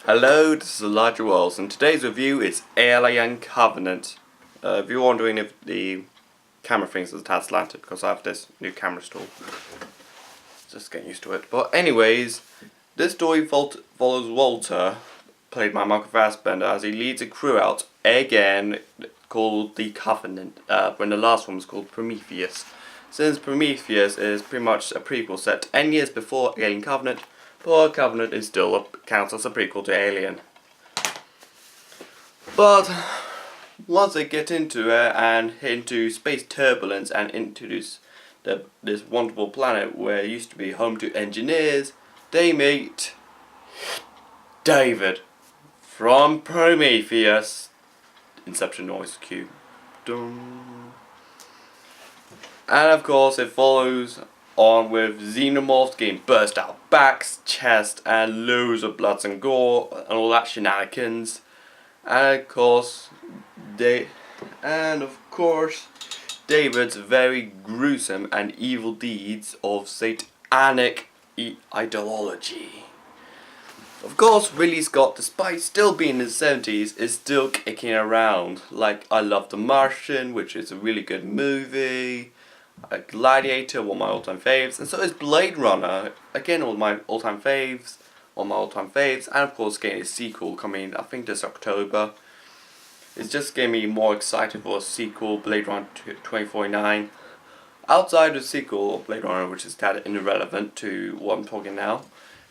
Hello, this is Elijah Wells, and today's review is Alien Covenant. If you're wondering if the camera thing is a tad slanted, because I have this new camera stool. Just getting used to it. But anyways, this story follows Walter, played by Michael Fassbender, as he leads a crew out again called the Covenant, when the last one was called Prometheus. Since Prometheus is pretty much a prequel set 10 years before Alien Covenant, but Covenant is still counts as a prequel to Alien. But once they get into it and into space turbulence and into this wonderful planet where it used to be home to engineers, they meet David from Prometheus. Inception noise cue. Dun. And of course it follows on with xenomorphs getting burst out backs, chest, and loads of bloods and gore and all that shenanigans. And of course David's very gruesome and evil deeds of satanic ideology. Of course, Ridley Scott, despite still being in his 70s, is still kicking around. Like, I love The Martian, which is a really good movie. Gladiator, one of my all-time faves, and so is Blade Runner, again one of my all-time faves, and of course getting a sequel coming, I think this October. It's just getting me more excited for a sequel, Blade Runner 2049. Outside the sequel, Blade Runner, which is kind of irrelevant to what I'm talking now,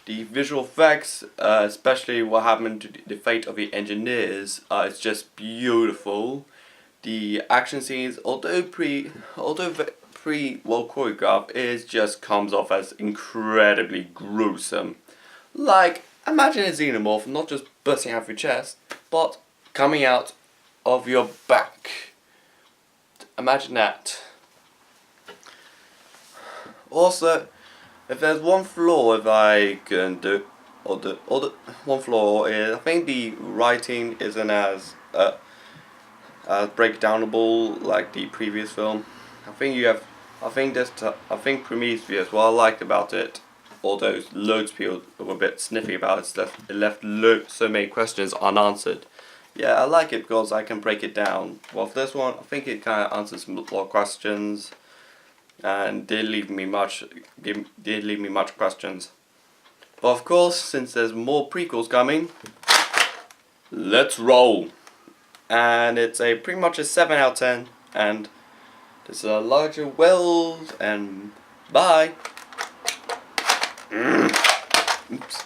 the visual effects, especially what happened to the fate of the engineers, is just beautiful. The action scenes, although well choreographed, it just comes off as incredibly gruesome. Like, imagine a xenomorph not just bursting out of your chest, but coming out of your back. Imagine that. Also, if there's one flaw if I can do, one flaw is I think the writing isn't as breakdownable like the previous film. I think Prometheus, what I liked about it, although loads of people were a bit sniffy about it, it left so many questions unanswered. Yeah, I like it because I can break it down. Well, for this one, I think it kind of answers a lot of questions, and did leave me much questions. But of course, since there's more prequels coming, let's roll. And it's pretty much a 7 out of 10, and this is Elijah Wells, and bye. Oops.